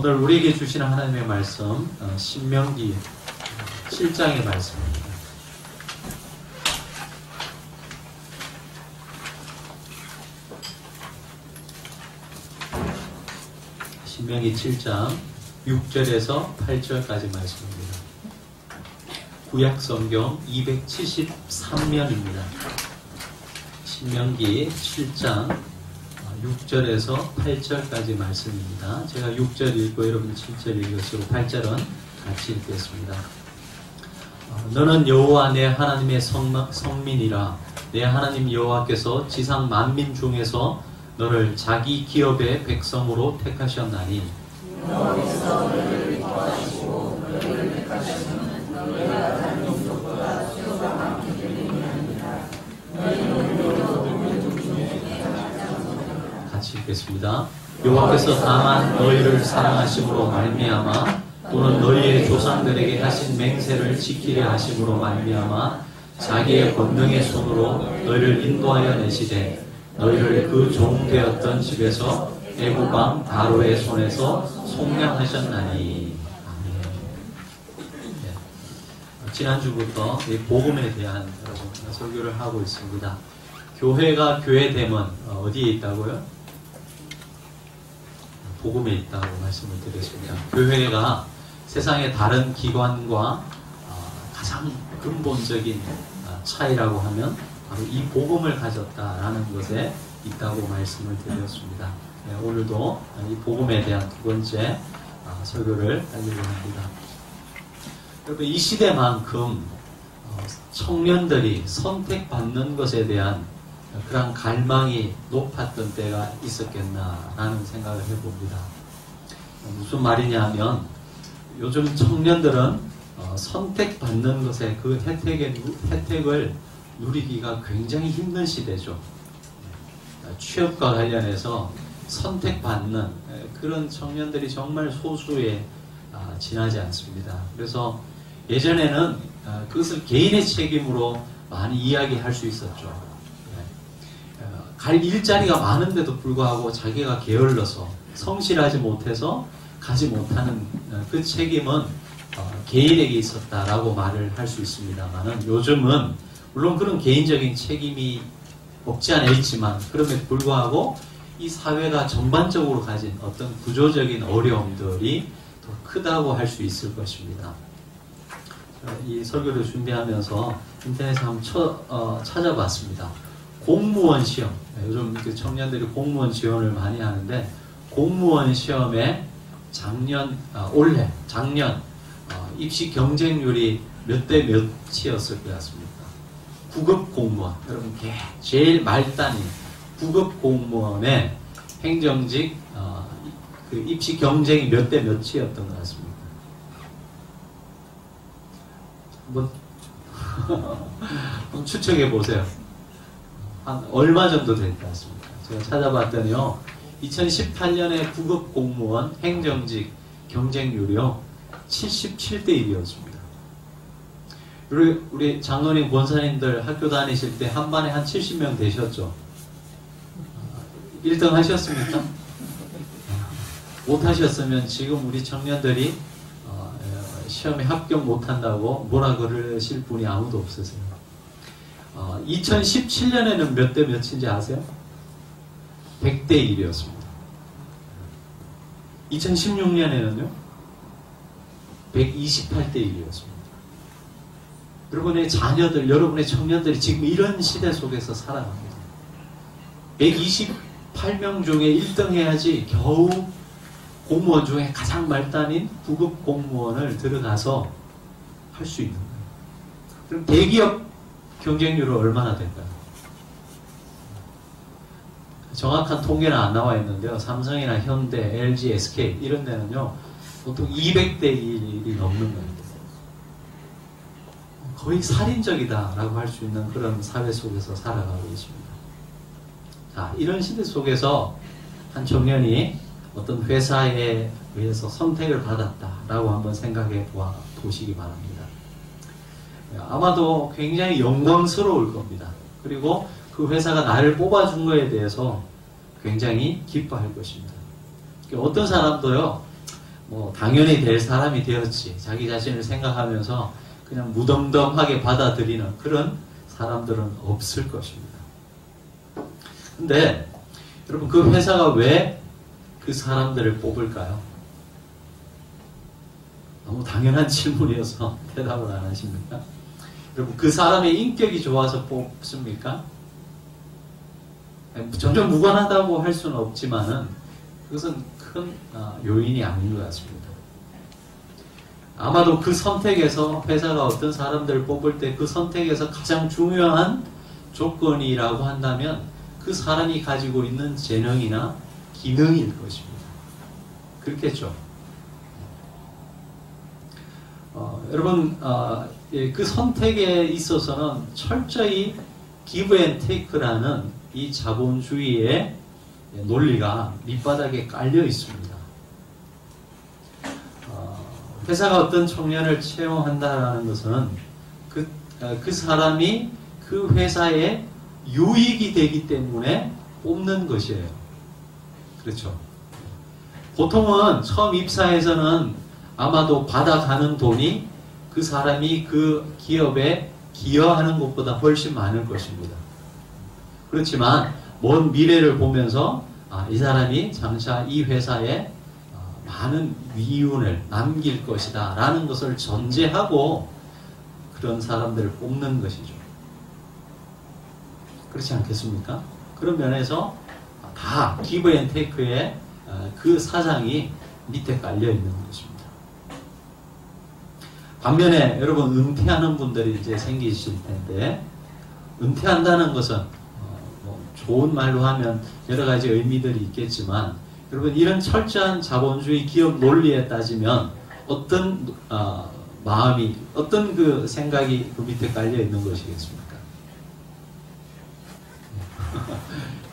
오늘 우리에게 주시는 하나님의 말씀, 신명기 7장의 말씀입니다. 신명기 7장 6절에서 8절까지 말씀입니다. 구약성경 273면입니다. 신명기 7장 6절에서 8절까지 말씀입니다. 제가 6절 읽고 여러분 7절 읽으시고 8절은 같이 읽겠습니다. 너는 여호와 내 하나님의 성민이라. 내 하나님 여호와께서 지상 만민 중에서 너를 자기 기업의 백성으로 택하셨나니 여호와께서 너를 도와주시고 너를 택하셨으면 너희가 다른 민족보다 수요가 많기 때문이니라. 너희는 같이 읽겠습니다. 여호와께서 다만 너희를 사랑하심으로 말미암아 또는 너희의 조상들에게 하신 맹세를 지키려 하심으로 말미암아 자기의 권능의 손으로 너희를 인도하여 내시되 너희를 그 종 되었던 집에서 애굽 왕 바로의 손에서 속량하셨나니. 아멘. 네. 지난주부터 이 복음에 대한 설교를 하고 있습니다. 교회가 교회됨은 어디에 있다고요? 복음에 있다고 말씀을 드렸습니다. 교회가 세상의 다른 기관과 가장 근본적인 차이라고 하면 바로 이 복음을 가졌다라는 것에 있다고 말씀을 드렸습니다. 네, 오늘도 이 복음에 대한 두 번째 설교를 하려고 합니다. 여러분, 이 시대만큼 청년들이 선택받는 것에 대한 그런 갈망이 높았던 때가 있었겠나라는 생각을 해봅니다. 무슨 말이냐 하면 요즘 청년들은 선택받는 것에 그 혜택을 누리기가 굉장히 힘든 시대죠. 취업과 관련해서 선택받는 그런 청년들이 정말 소수에 지나지 않습니다. 그래서 예전에는 그것을 개인의 책임으로 많이 이야기할 수 있었죠. 갈 일자리가 많은데도 불구하고 자기가 게을러서 성실하지 못해서 가지 못하는 그 책임은 개인에게 있었다라고 말을 할 수 있습니다만 요즘은 물론 그런 개인적인 책임이 없지 않아 있지만 그럼에도 불구하고 이 사회가 전반적으로 가진 어떤 구조적인 어려움들이 더 크다고 할 수 있을 것입니다. 이 설교를 준비하면서 인터넷에 한번 찾아봤습니다. 공무원 시험, 요즘 청년들이 공무원 지원을 많이 하는데 공무원 시험에 올해, 작년 입시 경쟁률이 몇 대 몇이었을 것 같습니까? 9급 공무원, 여러분 제일 말단인 9급 공무원의 행정직 그 입시 경쟁이 몇 대 몇이었던 것 같습니까? 한번 추측해 보세요. 한 얼마 정도 될 것 같습니까? 제가 찾아봤더니요, 2018년에 9급 공무원 행정직 경쟁률이요 77대 1이었습니다. 우리 장로님, 권사님들 학교 다니실 때 한 반에 한 70명 되셨죠? 1등 하셨습니까? 못 하셨으면 지금 우리 청년들이 시험에 합격 못한다고 뭐라 그러실 분이 아무도 없으세요. 2017년에는 몇 대 몇인지 아세요? 100대 1이었습니다. 2016년에는요 128대 1이었습니다. 여러분의 자녀들, 여러분의 청년들이 지금 이런 시대 속에서 살아갑니다. 128명 중에 1등 해야지 겨우 공무원 중에 가장 말단인 9급 공무원을 들어가서 할 수 있는 거예요. 그럼 대기업 경쟁률은 얼마나 될까요? 정확한 통계는 안 나와 있는데요. 삼성이나 현대, LG, SK 이런 데는요 보통 200대 1이 넘는 거예요. 거의 살인적이다라고 할 수 있는 그런 사회 속에서 살아가고 있습니다. 자, 이런 시대 속에서 한 청년이 어떤 회사에 의해서 선택을 받았다라고 한번 생각해 보시기 바랍니다. 아마도 굉장히 영광스러울 겁니다. 그리고 그 회사가 나를 뽑아준 거에 대해서 굉장히 기뻐할 것입니다. 어떤 사람도요, 뭐 당연히 될 사람이 되었지, 자기 자신을 생각하면서 그냥 무덤덤하게 받아들이는 그런 사람들은 없을 것입니다. 근데 여러분, 그 회사가 왜 그 사람들을 뽑을까요? 너무 당연한 질문이어서 대답을 안 하십니까? 여러분, 그 사람의 인격이 좋아서 뽑습니까? 점점 무관하다고 할 수는 없지만은 그것은 큰 요인이 아닌 것 같습니다. 아마도 그 선택에서, 회사가 어떤 사람들을 뽑을 때 그 선택에서 가장 중요한 조건이라고 한다면 그 사람이 가지고 있는 재능이나 기능일 것입니다. 그렇겠죠? 여러분, 그 선택에 있어서는 철저히 give and take라는 이 자본주의의 논리가 밑바닥에 깔려 있습니다. 회사가 어떤 청년을 채용한다는 것은 그 사람이 그 회사에 유익이 되기 때문에 뽑는 것이에요. 그렇죠? 보통은 처음 입사해서는 아마도 받아가는 돈이 그 사람이 그 기업에 기여하는 것보다 훨씬 많을 것입니다. 그렇지만 먼 미래를 보면서 이 사람이 장차 이 회사에 많은 위운을 남길 것이다 라는 것을 전제하고 그런 사람들을 뽑는 것이죠. 그렇지 않겠습니까? 그런 면에서 다 기브 앤 테이크의 그 사상이 밑에 깔려 있는 것입니다. 반면에 여러분, 은퇴하는 분들이 이제 생기실 텐데, 은퇴한다는 것은 뭐 좋은 말로 하면 여러 가지 의미들이 있겠지만, 여러분, 이런 철저한 자본주의 기업 논리에 따지면 어떤 마음이, 어떤 그 생각이 그 밑에 깔려 있는 것이겠습니까?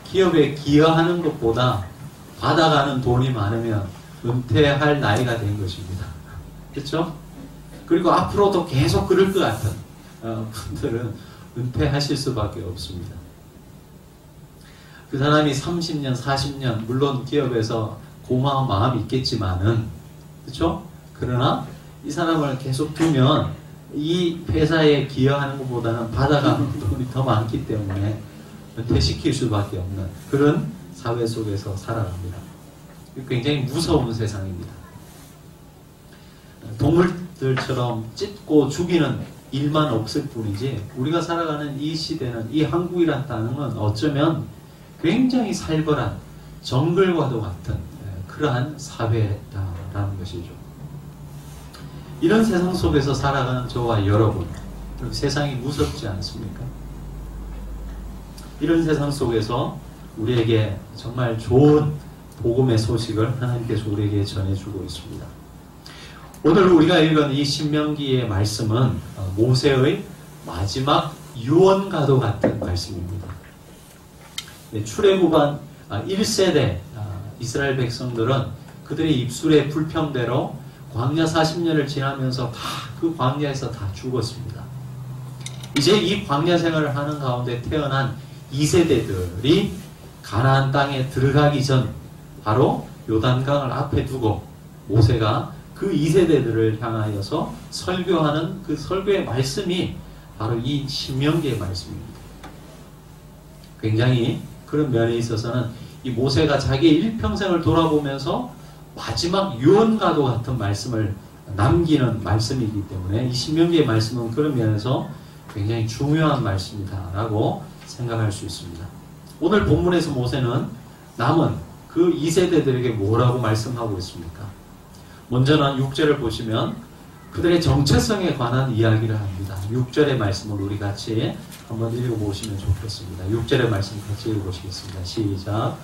기업에 기여하는 것보다 받아가는 돈이 많으면 은퇴할 나이가 된 것입니다. 그렇죠? 그리고 앞으로도 계속 그럴 것 같은 분들은 은퇴하실 수밖에 없습니다. 그 사람이 30년, 40년, 물론 기업에서 고마운 마음이 있겠지만은, 그렇죠? 그러나 이 사람을 계속 두면 이 회사에 기여하는 것보다는 받아가는 돈이 더 많기 때문에 은퇴시킬 수밖에 없는 그런 사회 속에서 살아갑니다. 굉장히 무서운 세상입니다. 동물들처럼 찢고 죽이는 일만 없을 뿐이지, 우리가 살아가는 이 시대는, 이 한국이란 땅은 어쩌면 굉장히 살벌한 정글과도 같은 그러한 사회다라는 것이죠. 이런 세상 속에서 살아가는 저와 여러분, 세상이 무섭지 않습니까? 이런 세상 속에서 우리에게 정말 좋은 복음의 소식을 하나님께서 우리에게 전해주고 있습니다. 오늘 우리가 읽은 이 신명기의 말씀은 모세의 마지막 유언과도 같은 말씀입니다. 출애굽한 1세대 이스라엘 백성들은 그들의 입술의 불평대로 광야 40년을 지나면서 다 그 광야에서 다 죽었습니다. 이제 이 광야 생활을 하는 가운데 태어난 2세대들이 가나안 땅에 들어가기 전 바로 요단강을 앞에 두고 모세가 그 2세대들을 향하여서 설교하는 그 설교의 말씀이 바로 이 신명기의 말씀입니다. 굉장히 그런 면에 있어서는 이 모세가 자기의 일평생을 돌아보면서 마지막 유언과도 같은 말씀을 남기는 말씀이기 때문에 이 신명기의 말씀은 그런 면에서 굉장히 중요한 말씀이다 라고 생각할 수 있습니다. 오늘 본문에서 모세는 남은 그 2세대들에게 뭐라고 말씀하고 있습니까? 먼저는 6절을 보시면 그들의 정체성에 관한 이야기를 합니다. 6절의 말씀을 우리 같이 한번 읽어보시면 좋겠습니다. 6절의 말씀 같이 읽어보시겠습니다. 시작.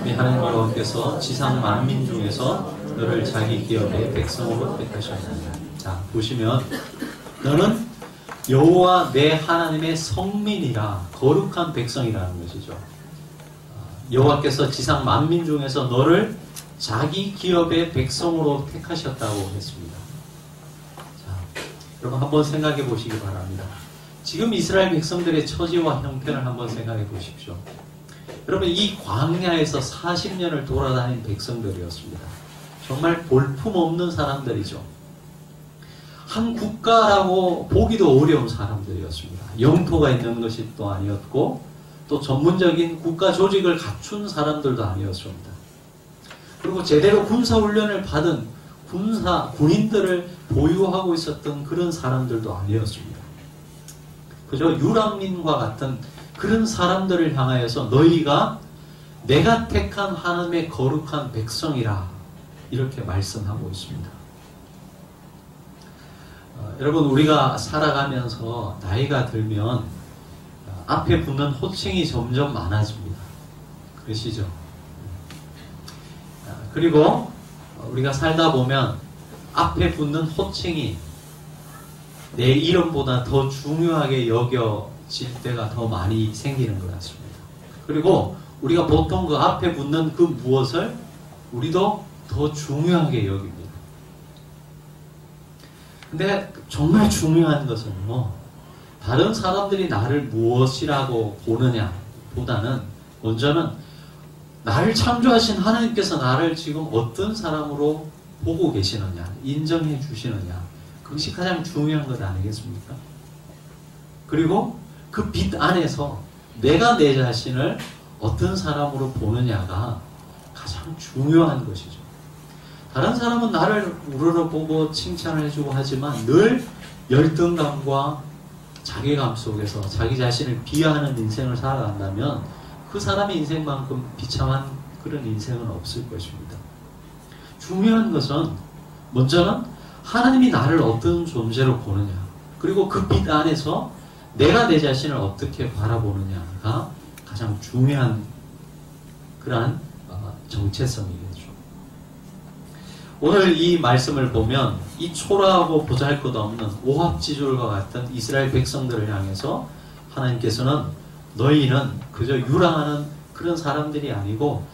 우리 하나님 여호와께서 지상 만민 중에서 너를 자기 기업의 백성으로 택하셨느니라. 자, 보시면 너는 여호와 내 하나님의 성민이라, 거룩한 백성이라는 것이죠. 여호와께서 지상 만민 중에서 너를 자기 기업의 백성으로 택하셨다고 했습니다. 자, 여러분 한번 생각해 보시기 바랍니다. 지금 이스라엘 백성들의 처지와 형편을 한번 생각해 보십시오. 여러분, 이 광야에서 40년을 돌아다닌 백성들이었습니다. 정말 볼품없는 사람들이죠. 한 국가라고 보기도 어려운 사람들이었습니다. 영토가 있는 것이 또 아니었고, 또 전문적인 국가 조직을 갖춘 사람들도 아니었습니다. 그리고 제대로 군사훈련을 받은 군인들을 보유하고 있었던 그런 사람들도 아니었습니다. 그저 유랑민과 같은 그런 사람들을 향하여서 너희가 내가 택한 하나님의 거룩한 백성이라 이렇게 말씀하고 있습니다. 여러분, 우리가 살아가면서 나이가 들면 앞에 붙는 호칭이 점점 많아집니다. 그러시죠? 그리고 우리가 살다 보면 앞에 붙는 호칭이 내 이름보다 더 중요하게 여겨질 때가 더 많이 생기는 것 같습니다. 그리고 우리가 보통 그 앞에 붙는 그 무엇을 우리도 더 중요하게 여깁니다. 근데 정말 중요한 것은 다른 사람들이 나를 무엇이라고 보느냐 보다는 먼저는 나를 창조하신 하나님께서 나를 지금 어떤 사람으로 보고 계시느냐, 인정해 주시느냐, 그것이 가장 중요한 것 아니겠습니까? 그리고 그 빛 안에서 내가 내 자신을 어떤 사람으로 보느냐가 가장 중요한 것이죠. 다른 사람은 나를 우러러보고 칭찬을 해주고 하지만 늘 열등감과 자괴감 속에서 자기 자신을 비하하는 인생을 살아간다면 그 사람의 인생만큼 비참한 그런 인생은 없을 것입니다. 중요한 것은 먼저는 하나님이 나를 어떤 존재로 보느냐, 그리고 그 빛 안에서 내가 내 자신을 어떻게 바라보느냐가 가장 중요한 그러한 정체성이겠죠. 오늘 이 말씀을 보면 이 초라하고 보잘것없는 오합지졸과 같은 이스라엘 백성들을 향해서 하나님께서는 너희는 그저 유랑하는 그런 사람들이 아니고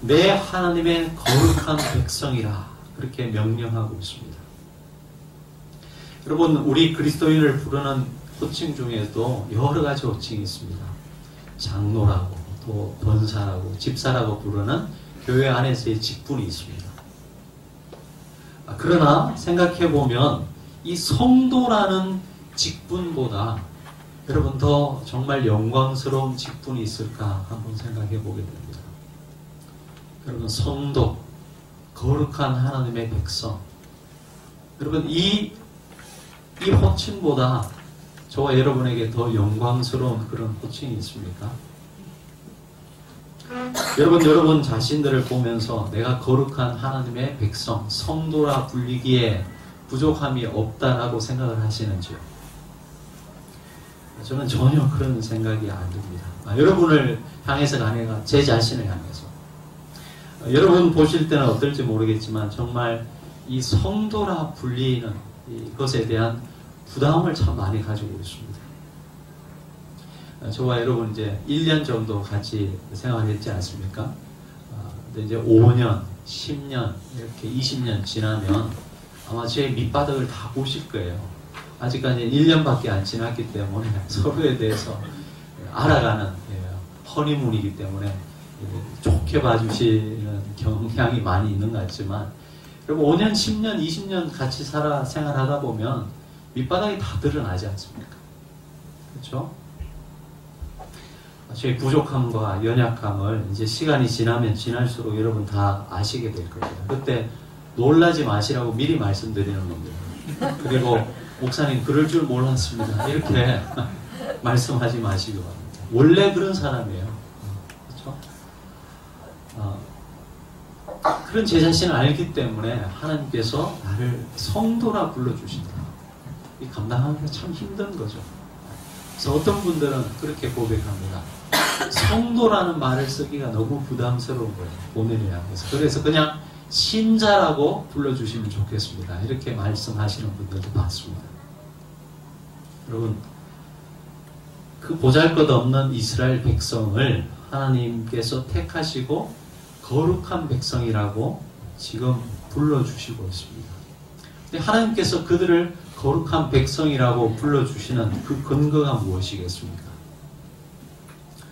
내 하나님의 거룩한 백성이라 그렇게 명령하고 있습니다. 여러분, 우리 그리스도인을 부르는 호칭 중에도 여러 가지 호칭이 있습니다. 장로라고, 또 권사라고, 집사라고 부르는 교회 안에서의 직분이 있습니다. 그러나 생각해보면 이 성도라는 직분보다 여러분 더 정말 영광스러운 직분이 있을까 한번 생각해보게 됩니다. 여러분, 성도, 거룩한 하나님의 백성, 여러분 이 호칭보다 저와 여러분에게 더 영광스러운 그런 호칭이 있습니까? 여러분 자신들을 보면서 내가 거룩한 하나님의 백성, 성도라 불리기에 부족함이 없다라고 생각을 하시는지요? 저는 전혀 그런 생각이 안 듭니다. 여러분을 향해서가 아니라 제 자신을 향해서. 여러분 보실 때는 어떨지 모르겠지만 정말 이 성도라 불리는 이것에 대한 부담을 참 많이 가지고 있습니다. 저와 여러분 이제 1년 정도 같이 생활했지 않습니까? 근데 이제 5년, 10년, 이렇게 20년 지나면 아마 제 밑바닥을 다 보실 거예요. 아직까지 1년밖에 안 지났기 때문에 서로에 대해서 알아가는 허니문이기 때문에 좋게 봐주시는 경향이 많이 있는 것 같지만 여러분 5년, 10년, 20년 같이 생활하다 보면 밑바닥이 다 드러나지 않습니까? 그렇죠? 저희 부족함과 연약함을 이제 시간이 지나면 지날수록 여러분 다 아시게 될 겁니다. 그때 놀라지 마시라고 미리 말씀드리는 겁니다. 그리고 목사님 그럴 줄 몰랐습니다. 이렇게 말씀하지 마시기 바랍니다. 원래 그런 사람이에요. 그렇죠? 그런 제 자신을 알기 때문에 하나님께서 나를 성도라 불러주신다. 이 감당하기가 참 힘든 거죠. 그래서 어떤 분들은 그렇게 고백합니다. 성도라는 말을 쓰기가 너무 부담스러운 거예요. 본인을 향해서. 그래서 그냥 신자라고 불러주시면 좋겠습니다. 이렇게 말씀하시는 분들도 봤습니다. 여러분, 그 보잘것없는 이스라엘 백성을 하나님께서 택하시고 거룩한 백성이라고 지금 불러주시고 있습니다. 근데 하나님께서 그들을 거룩한 백성이라고 불러주시는 그 근거가 무엇이겠습니까?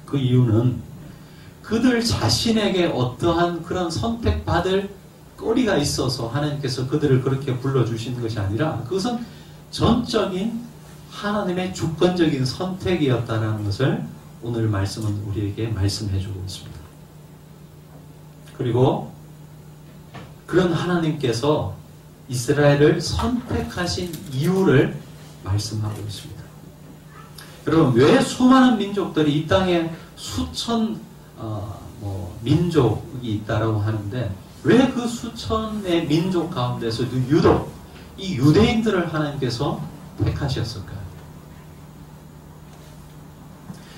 그 이유는 그들 자신에게 어떠한 그런 선택받을 꼬리가 있어서 하나님께서 그들을 그렇게 불러주시는 것이 아니라 그것은 전적인 하나님의 주권적인 선택이었다는 것을 오늘 말씀은 우리에게 말씀해주고 있습니다. 그리고 그런 하나님께서 이스라엘을 선택하신 이유를 말씀하고 있습니다. 여러분, 왜 수많은 민족들이 이 땅에 수천 민족이 있다라고 하는데 왜 그 수천의 민족 가운데서도 유독 이 유대인들을 하나님께서 택하셨을까요?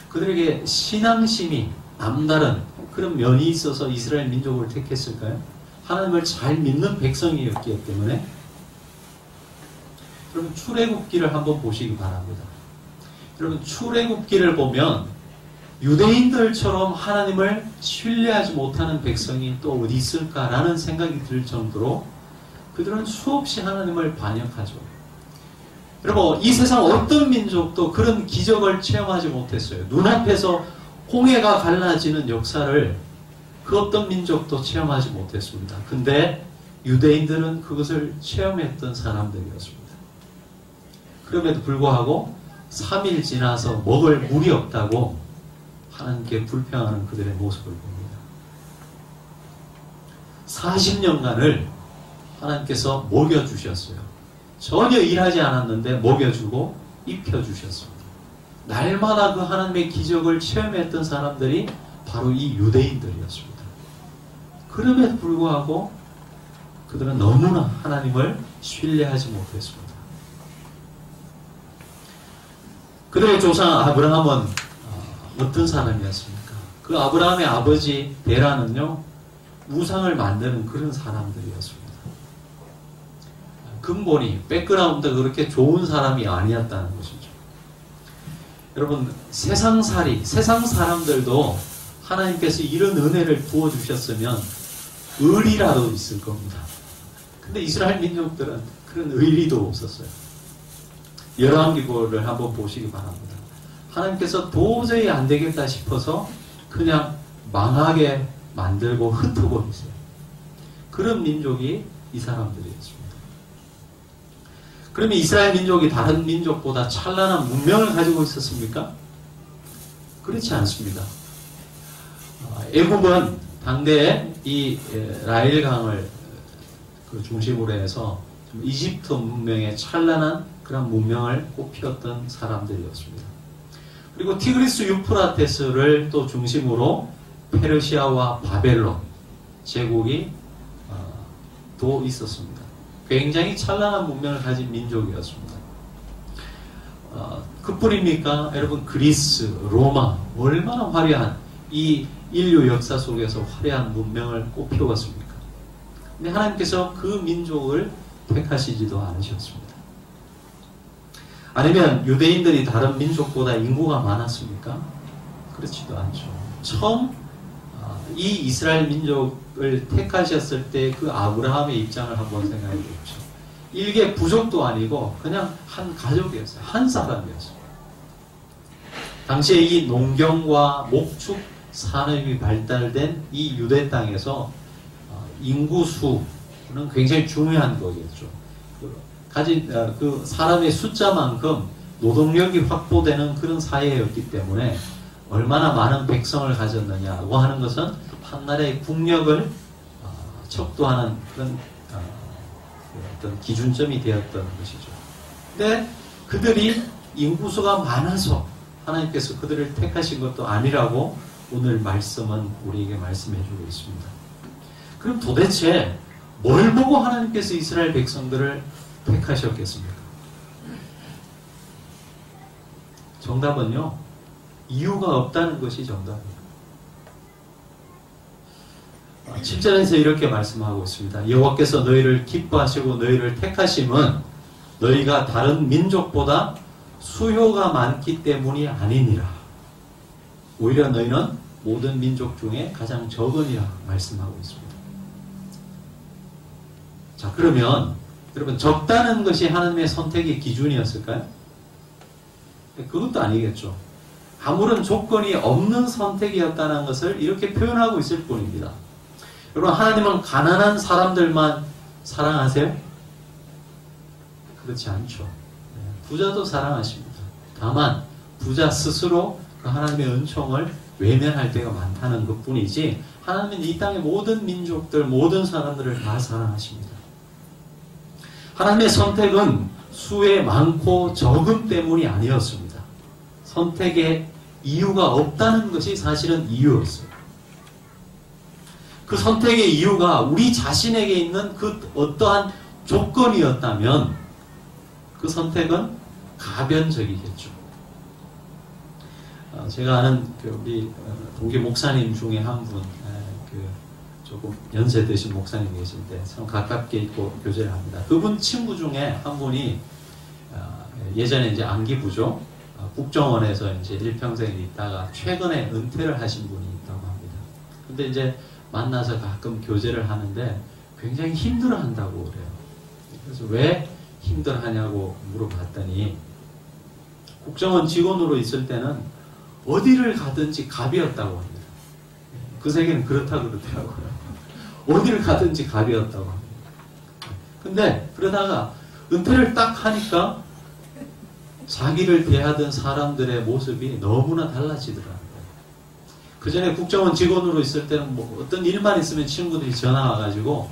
그들에게 신앙심이 남다른 그런 면이 있어서 이스라엘 민족을 택했을까요? 하나님을 잘 믿는 백성이었기 때문에. 여러분, 출애굽기를 한번 보시기 바랍니다. 여러분, 출애굽기를 보면 유대인들처럼 하나님을 신뢰하지 못하는 백성이 또 어디 있을까라는 생각이 들 정도로 그들은 수없이 하나님을 반역하죠. 여러분, 이 세상 어떤 민족도 그런 기적을 체험하지 못했어요. 눈앞에서 홍해가 갈라지는 역사를 그 어떤 민족도 체험하지 못했습니다. 근데 유대인들은 그것을 체험했던 사람들이었습니다. 그럼에도 불구하고 3일 지나서 먹을 물이 없다고 하나님께 불평하는 그들의 모습을 봅니다. 40년간을 하나님께서 먹여주셨어요. 전혀 일하지 않았는데 먹여주고 입혀주셨습니다. 날마다 그 하나님의 기적을 체험했던 사람들이 바로 이 유대인들이었습니다. 그럼에도 불구하고 그들은 너무나 하나님을 신뢰하지 못했습니다. 그들의 조상 아브라함은 어떤 사람이었습니까? 그 아브라함의 아버지 데라는요, 우상을 만드는 그런 사람들이었습니다. 근본이, 백그라운드가 그렇게 좋은 사람이 아니었다는 것이죠. 여러분, 세상살이, 세상 사람들도 하나님께서 이런 은혜를 부어주셨으면 의리라도 있을 겁니다. 근데 이스라엘 민족들은 그런 의리도 없었어요. 열왕기고를 한번 보시기 바랍니다. 하나님께서 도저히 안 되겠다 싶어서 그냥 망하게 만들고 흩어버리세요. 그런 민족이 이 사람들이었습니다. 그러면 이스라엘 민족이 다른 민족보다 찬란한 문명을 가지고 있었습니까? 그렇지 않습니다. 애굽은 당대에 이 라일강을 그 중심으로 해서 이집트 문명의 찬란한 그런 문명을 꽃피웠던 사람들이었습니다. 그리고 티그리스 유프라테스를 또 중심으로 페르시아와 바벨론 제국이 또 있었습니다. 굉장히 찬란한 문명을 가진 민족이었습니다. 그뿐입니까? 여러분, 그리스, 로마 얼마나 화려한 이 인류 역사 속에서 화려한 문명을 꽃피웠습니까? 근데 하나님께서 그 민족을 택하시지도 않으셨습니다. 아니면 유대인들이 다른 민족보다 인구가 많았습니까? 그렇지도 않죠. 처음 이 이스라엘 민족을 택하셨을 때 그 아브라함의 입장을 한번 생각해 보십시오. 일개 부족도 아니고 그냥 한 가족이었어요. 한 사람이었어요. 당시에 이 농경과 목축 산업이 발달된 이 유대 땅에서 인구수는 굉장히 중요한 거겠죠. 가진 그 사람의 숫자만큼 노동력이 확보되는 그런 사회였기 때문에 얼마나 많은 백성을 가졌느냐고 하는 것은 한 나라의 국력을 척도하는 그런 어떤 기준점이 되었던 것이죠. 근데 그들이 인구수가 많아서 하나님께서 그들을 택하신 것도 아니라고 오늘 말씀은 우리에게 말씀해주고 있습니다. 그럼 도대체 뭘 보고 하나님께서 이스라엘 백성들을 택하셨겠습니까? 정답은요, 이유가 없다는 것이 정답입니다. 7절에서 이렇게 말씀하고 있습니다. 여호와께서 너희를 기뻐하시고 너희를 택하심은 너희가 다른 민족보다 수요가 많기 때문이 아니니라. 오히려 너희는 모든 민족 중에 가장 적으니라 말씀하고 있습니다. 자, 그러면 여러분, 적다는 것이 하나님의 선택의 기준이었을까요? 그것도 아니겠죠. 아무런 조건이 없는 선택이었다는 것을 이렇게 표현하고 있을 뿐입니다. 여러분, 하나님은 가난한 사람들만 사랑하세요? 그렇지 않죠. 부자도 사랑하십니다. 다만 부자 스스로 그 하나님의 은총을 외면할 때가 많다는 것뿐이지, 하나님은 이 땅의 모든 민족들, 모든 사람들을 다 사랑하십니다. 하나님의 선택은 수의 많고 적음 때문이 아니었습니다. 선택에 이유가 없다는 것이 사실은 이유였어요. 그 선택의 이유가 우리 자신에게 있는 그 어떠한 조건이었다면 그 선택은 가변적이겠죠. 제가 아는 우리 동기 목사님 중에 한 분, 조금 연세 드신 목사님 계신데 참 가깝게 있고 교제를 합니다. 그분 친구 중에 한 분이 예전에 이제 안기부죠. 국정원에서 이제 일평생 있다가 최근에 은퇴를 하신 분이 있다고 합니다. 근데 이제 만나서 가끔 교제를 하는데 굉장히 힘들어 한다고 그래요. 그래서 왜 힘들어 하냐고 물어봤더니 국정원 직원으로 있을 때는 어디를 가든지 갑이었다고 합니다. 그 세계는 그렇다 그러더라고요. 어디를 가든지 갑이었다고 합니다. 근데 그러다가 은퇴를 딱 하니까 자기를 대하던 사람들의 모습이 너무나 달라지더라고요. 그 전에 국정원 직원으로 있을 때는 뭐 어떤 일만 있으면 친구들이 전화 와가지고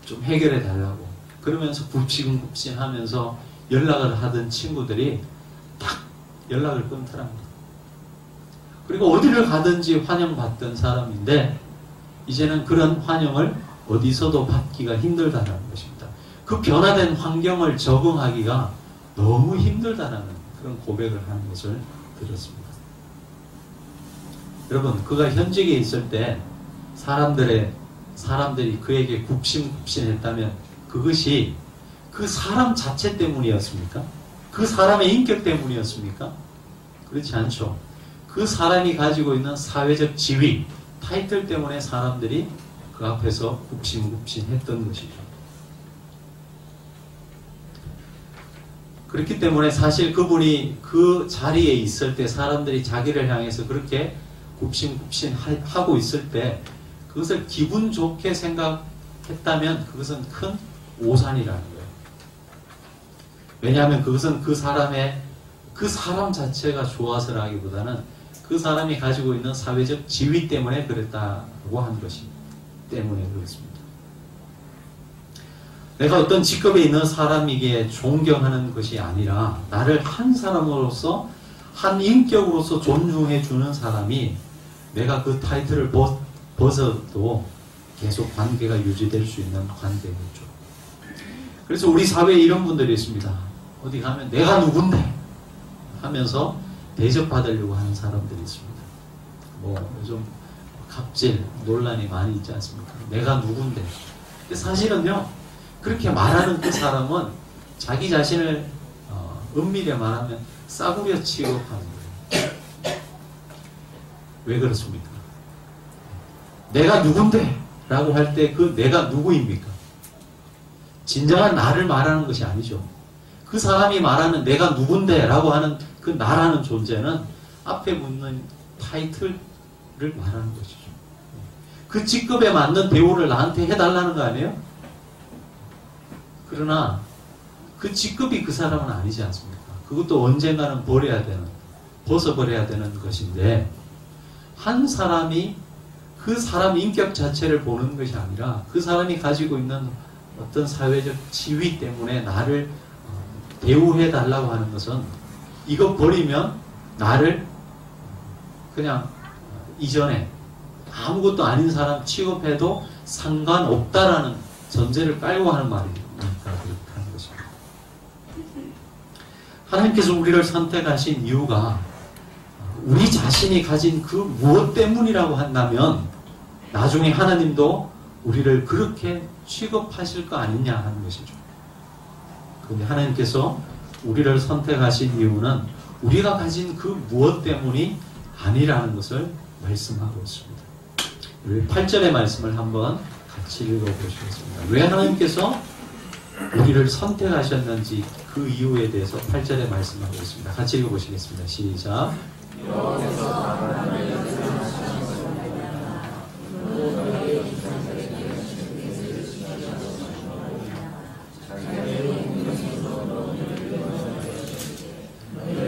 좀 해결해 달라고 그러면서 굽신굽신 하면서 연락을 하던 친구들이 딱 연락을 끊더랍니다. 그리고 어디를 가든지 환영받던 사람인데 이제는 그런 환영을 어디서도 받기가 힘들다는 것입니다. 그 변화된 환경을 적응하기가 너무 힘들다는 그런 고백을 하는 것을 들었습니다. 여러분, 그가 현직에 있을 때 사람들이 그에게 굽신굽신했다면 그것이 그 사람 자체 때문이었습니까? 그 사람의 인격 때문이었습니까? 그렇지 않죠. 그 사람이 가지고 있는 사회적 지위, 타이틀 때문에 사람들이 그 앞에서 굽신굽신했던 것이죠. 그렇기 때문에 사실 그분이 그 자리에 있을 때 사람들이 자기를 향해서 그렇게 굽신굽신 하고 있을 때 그것을 기분 좋게 생각했다면 그것은 큰 오산이라는 거예요. 왜냐하면 그것은 그 사람 자체가 좋아서라기보다는 그 사람이 가지고 있는 사회적 지위 때문에 그랬다고 하는 것이 때문에 그렇습니다. 내가 어떤 직급에 있는 사람에게 존경하는 것이 아니라 나를 한 사람으로서 한 인격으로서 존중해 주는 사람이 내가 그 타이틀을 벗어도 계속 관계가 유지될 수 있는 관계겠죠. 그래서 우리 사회에 이런 분들이 있습니다. 어디 가면 내가 누군데 하면서 대접받으려고 하는 사람들이 있습니다. 뭐 요즘 갑질 논란이 많이 있지 않습니까? 내가 누군데. 근데 사실은요, 그렇게 말하는 그 사람은 자기 자신을 은밀히 말하면 싸구려 취급하는 거예요. 왜 그렇습니까? 내가 누군데? 라고 할 때 그 내가 누구입니까? 진정한 나를 말하는 것이 아니죠. 그 사람이 말하는 내가 누군데? 라고 하는 그 나라는 존재는 앞에 붙는 타이틀을 말하는 것이죠. 그 직급에 맞는 대우를 나한테 해달라는 거 아니에요? 그러나 그 직급이 그 사람은 아니지 않습니까? 그것도 언젠가는 벗어버려야 되는 것인데 한 사람이 그 사람 인격 자체를 보는 것이 아니라 그 사람이 가지고 있는 어떤 사회적 지위 때문에 나를 대우해 달라고 하는 것은 이거 버리면 나를 그냥 이전에 아무것도 아닌 사람 취급해도 상관없다라는 전제를 깔고 하는 말이니까 그렇다는 것입니다. 하나님께서 우리를 선택하신 이유가 우리 자신이 가진 그 무엇 때문이라고 한다면 나중에 하나님도 우리를 그렇게 취급하실 거 아니냐 하는 것이죠. 그런데 하나님께서 우리를 선택하신 이유는 우리가 가진 그 무엇 때문이 아니라는 것을 말씀하고 있습니다. 우리 8절의 말씀을 한번 같이 읽어보시겠습니다. 왜 하나님께서 우리를 선택하셨는지 그 이유에 대해서 8절에 말씀하고 있습니다. 같이 읽어보시겠습니다. 시작.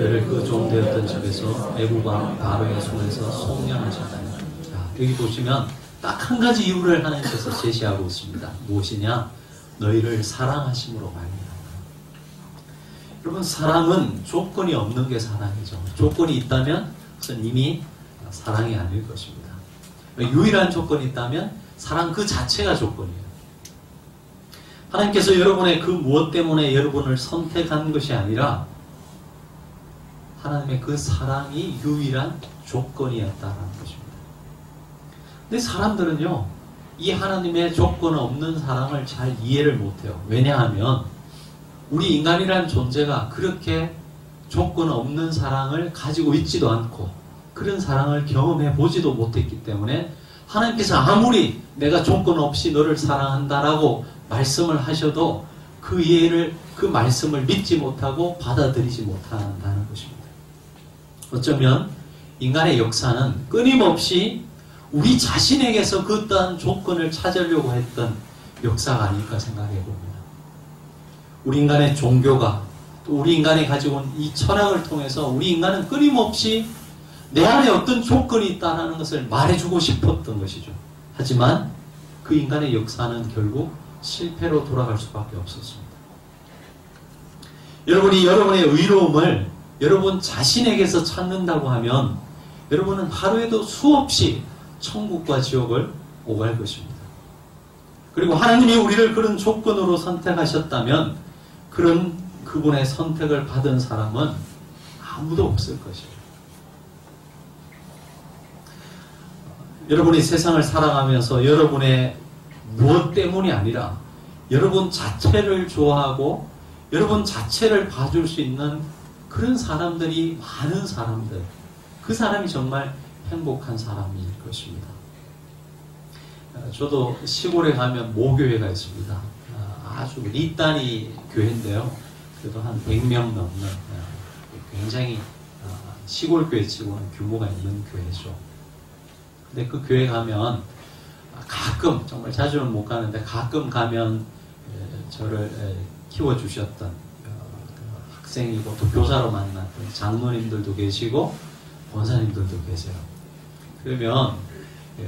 그를 그 종되었던 집에서 애굽왕 바로의 손에서 속량하셨다니. 자, 여기 보시면 딱 한 가지 이유를 하나님께서 제시하고 있습니다. 무엇이냐? 너희를 사랑하심으로 말미암아. 여러분, 사랑은 조건이 없는 게 사랑이죠. 조건이 있다면 그것은 이미 사랑이 아닐 것입니다. 유일한 조건이 있다면 사랑 그 자체가 조건이에요. 하나님께서 여러분의 그 무엇 때문에 여러분을 선택한 것이 아니라 하나님의 그 사랑이 유일한 조건이었다는 것입니다. 근데 사람들은요, 이 하나님의 조건 없는 사랑을 잘 이해를 못해요. 왜냐하면 우리 인간이란 존재가 그렇게 조건 없는 사랑을 가지고 있지도 않고 그런 사랑을 경험해 보지도 못했기 때문에 하나님께서 아무리 내가 조건 없이 너를 사랑한다라고 말씀을 하셔도 그 이해를, 그 말씀을 믿지 못하고 받아들이지 못한다는 것입니다. 어쩌면 인간의 역사는 끊임없이 우리 자신에게서 그 어떠한 조건을 찾으려고 했던 역사가 아닐까 생각해 봅니다. 우리 인간의 종교가, 또 우리 인간이 가지고 온 이 철학을 통해서 우리 인간은 끊임없이 내 안에 어떤 조건이 있다는 것을 말해주고 싶었던 것이죠. 하지만 그 인간의 역사는 결국 실패로 돌아갈 수밖에 없었습니다. 여러분이 여러분의 의로움을 여러분 자신에게서 찾는다고 하면 여러분은 하루에도 수없이 천국과 지옥을 오갈 것입니다. 그리고 하나님이 우리를 그런 조건으로 선택하셨다면 그런 그분의 선택을 받은 사람은 아무도 없을 것입니다. 여러분이 세상을 살아가면서 여러분의 무엇 때문이 아니라 여러분 자체를 좋아하고 여러분 자체를 봐줄 수 있는 그런 사람들이 많은 사람들, 그 사람이 정말 행복한 사람일 것입니다. 저도 시골에 가면 모교회가 있습니다. 아주 리단위 교회인데요. 그래도 한 100명 넘는 굉장히 시골교회 치고는 규모가 있는 교회죠. 근데 그 교회 가면 가끔, 정말 자주는 못 가는데 가끔 가면 저를 키워주셨던 학생이고 또 교사로 만났던 장로님들도 계시고 권사님들도 계세요. 그러면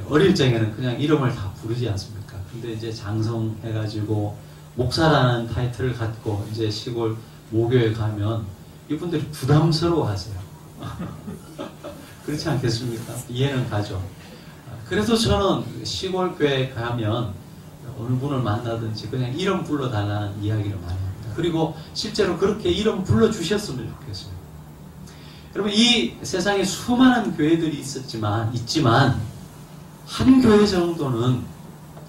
어릴 적에는 그냥 이름을 다 부르지 않습니까? 근데 이제 장성해가지고 목사라는 타이틀을 갖고 이제 시골 모교에 가면 이분들이 부담스러워 하세요. 그렇지 않겠습니까? 이해는 가죠. 그래서 저는 시골 교회에 가면 어느 분을 만나든지 그냥 이름 불러달라는 이야기를 많이 합니다. 그리고 실제로 그렇게 이름 불러주셨으면 좋겠어요. 여러분, 이 세상에 수많은 교회들이 있지만 한 교회 정도는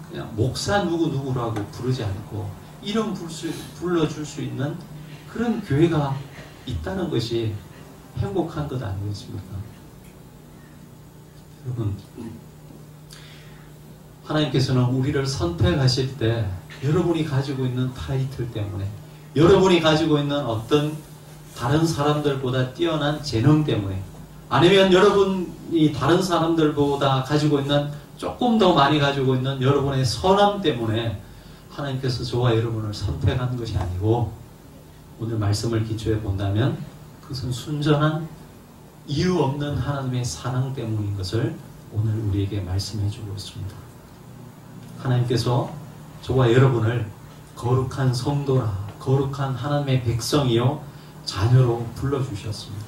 그냥 목사 누구누구라고 부르지 않고 이름 불러줄 수 있는 그런 교회가 있다는 것이 행복한 것 아니겠습니까? 여러분, 하나님께서는 우리를 선택하실 때 여러분이 가지고 있는 타이틀 때문에, 여러분이 가지고 있는 어떤 다른 사람들보다 뛰어난 재능 때문에, 아니면 여러분이 다른 사람들보다 가지고 있는 조금 더 많이 가지고 있는 여러분의 선함 때문에 하나님께서 저와 여러분을 선택한 것이 아니고, 오늘 말씀을 기초해 본다면 그것은 순전한 이유 없는 하나님의 사랑 때문인 것을 오늘 우리에게 말씀해 주고 있습니다. 하나님께서 저와 여러분을 거룩한 성도라, 거룩한 하나님의 백성이요 자녀로 불러주셨습니다.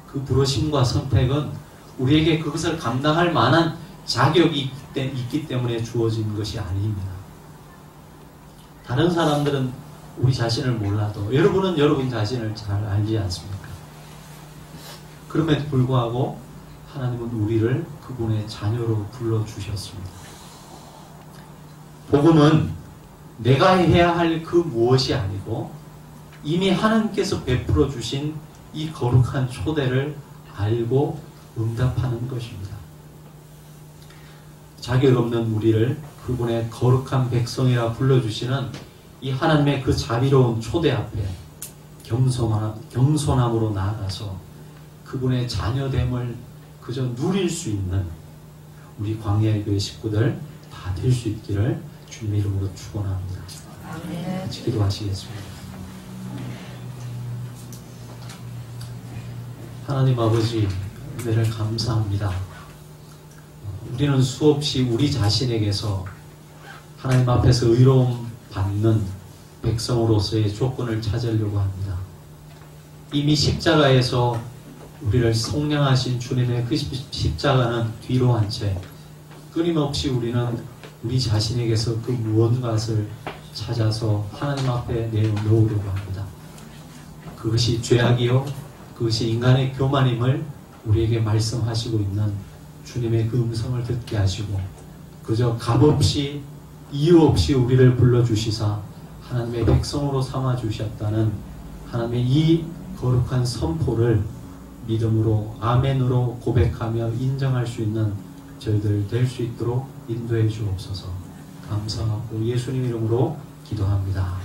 그 부르심과 선택은 우리에게 그것을 감당할 만한 자격이 있기 때문에 주어진 것이 아닙니다. 다른 사람들은 우리 자신을 몰라도 여러분은 여러분 자신을 잘 알지 않습니까? 그럼에도 불구하고 하나님은 우리를 그분의 자녀로 불러주셨습니다. 복음은 내가 해야 할 그 무엇이 아니고 이미 하나님께서 베풀어 주신 이 거룩한 초대를 알고 응답하는 것입니다. 자격 없는 우리를 그분의 거룩한 백성이라 불러주시는 이 하나님의 그 자비로운 초대 앞에 겸손함으로 나아가서 그분의 자녀됨을 그저 누릴 수 있는 우리 광야의 교회 식구들 다 될 수 있기를 주님의 이름으로 축원합니다. 같이 기도하시겠습니다. 하나님 아버지, 은혜를 감사합니다. 우리는 수없이 우리 자신에게서 하나님 앞에서 의로움 받는 백성으로서의 조건을 찾으려고 합니다. 이미 십자가에서 우리를 속량하신 주님의 그 십자가는 뒤로 한 채 끊임없이 우리는 우리 자신에게서 그 무언가를 찾아서 하나님 앞에 내놓으려고 합니다. 그것이 죄악이요, 그것이 인간의 교만임을 우리에게 말씀하시고 있는 주님의 그 음성을 듣게 하시고 그저 값없이 이유 없이 우리를 불러주시사 하나님의 백성으로 삼아주셨다는 하나님의 이 거룩한 선포를 믿음으로 아멘으로 고백하며 인정할 수 있는 저희들 될 수 있도록 인도해 주옵소서. 감사하고 예수님 이름으로 기도합니다.